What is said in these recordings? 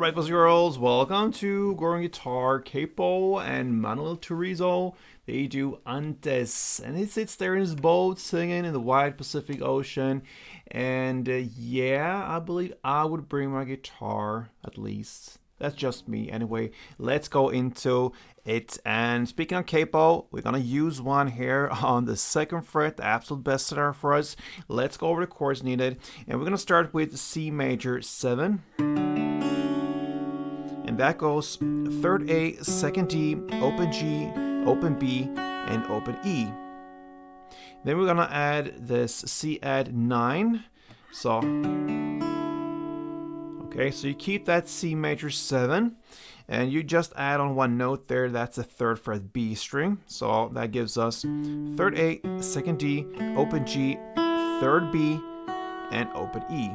Alright, boys and girls, welcome to Growing Guitar. Kapo and Manuel Turizo, they do ANTES, and he sits there in his boat singing in the wide Pacific Ocean. And yeah, I believe I would bring my guitar, at least. That's just me. Anyway, let's go into it. And speaking of capo, we're gonna use one here on the 2nd fret, the absolute best setup for us. Let's go over the chords needed, and we're gonna start with C major 7. And that goes 3rd A, 2nd D, open G, open B, and open E. Then we're gonna add this C add 9. So okay, so you keep that C major 7, and you just add on one note there. That's a 3rd fret B string. So that gives us 3rd A, 2nd D, open G, 3rd B, and open E.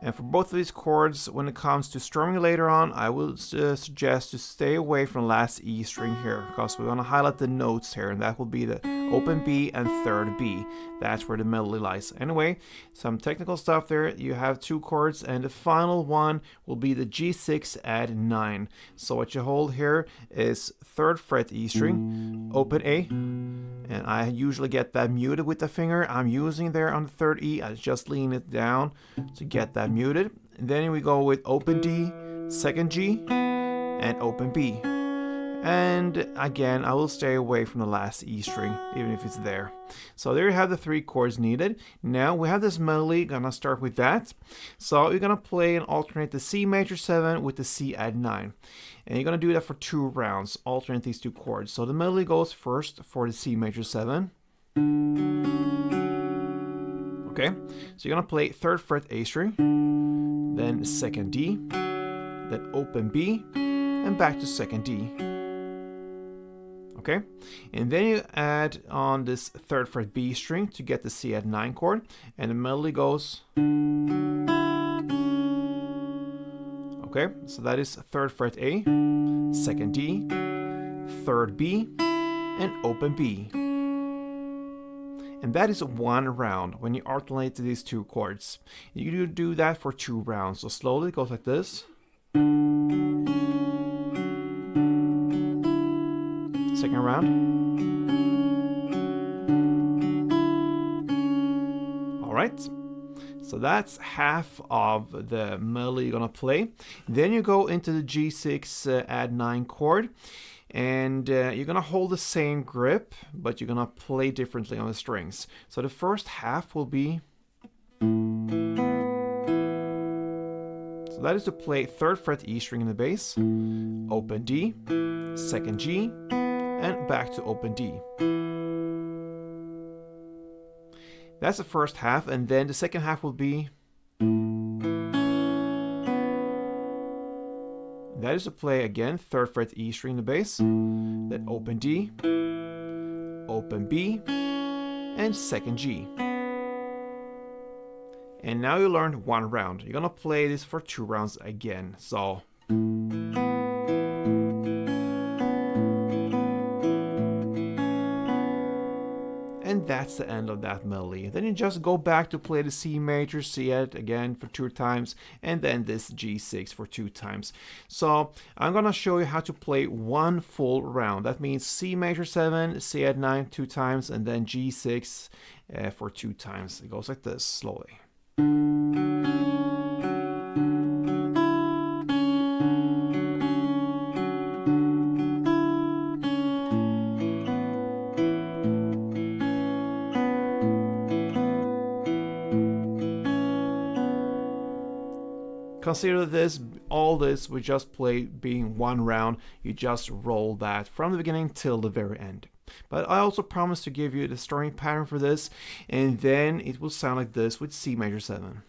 And for both of these chords, when it comes to strumming later on, I will suggest to stay away from the last E string here, because we're going to highlight the notes here, and that will be the open B and 3rd B. That's where the melody lies. Anyway, some technical stuff there. You have 2 chords, and the final one will be the G6 add 9. So what you hold here is 3rd fret E string, open A, and I usually get that muted with the finger. I'm using there on the 3rd E. I just lean it down to get that muted. And then we go with open D, 2nd G, and open B. And again, I will stay away from the last E string, even if it's there. So there you have the 3 chords needed. Now we have this melody, gonna start with that. So you're gonna play and alternate the C major 7 with the C add 9. And you're gonna do that for 2 rounds, alternate these 2 chords. So the melody goes first for the C major 7. Okay, so you're gonna play 3rd fret A string, then 2nd D, then open B, and back to 2nd D. Okay, and then you add on this 3rd fret B string to get the C add 9 chord, and the melody goes. Okay, so that is 3rd fret A, 2nd D, 3rd B, and open B. And that is 1 round when you alternate these 2 chords. You do that for 2 rounds. So slowly it goes like this. 2nd round. Alright. So that's half of the melody you're gonna play. Then you go into the G6 add 9 chord. And you're gonna hold the same grip, but you're gonna play differently on the strings. So the first half will be. So that is to play 3rd fret E string in the bass, open D, 2nd G, and back to open D. That's the first half, and then the second half will be. That is to play again 3rd fret E string in the bass, then open D, open B, and 2nd G. And now you learned 1 round. You're gonna play this for 2 rounds again. So. And that's the end of that melody. Then you just go back to play the C major, C add again for 2 times, and then this G6 for 2 times. So I'm gonna show you how to play 1 full round. That means C major 7, C add 9 2 times, and then G6 for 2 times. It goes like this, slowly. Consider this, all this we just played being 1 round. You just roll that from the beginning till the very end. But I also promise to give you the strumming pattern for this, and then it will sound like this with C major 7.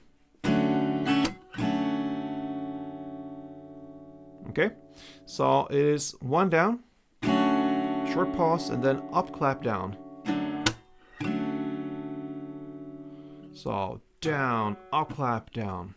Okay, so it is 1 down, short pause, and then up clap down. So down, up clap down.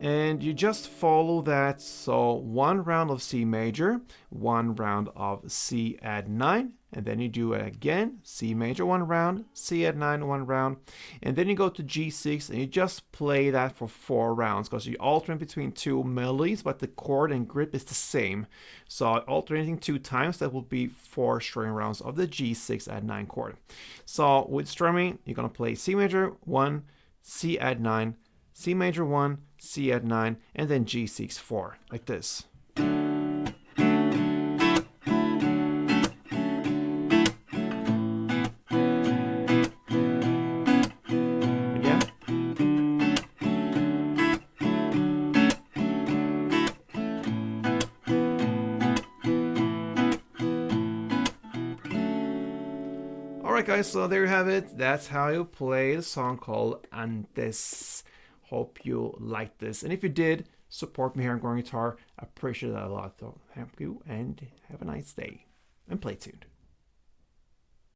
And you just follow that. So 1 round of C major, 1 round of C add 9, and then you do it again, C major 1 round, C add 9 1 round, and then you go to G6 and you just play that for 4 rounds because you alternate between 2 melodies, but the chord and grip is the same. So alternating 2 times, that will be 4 string rounds of the G6 add 9 chord. So with strumming, you're gonna play C major 1, C add 9, C major 1, C add 9, and then G6 4, like this. Again. Alright guys, so there you have it. That's how you play the song called Antes. Hope you liked this. And if you did, support me here on Growing Guitar. I appreciate that a lot. So thank you and have a nice day. And play tuned.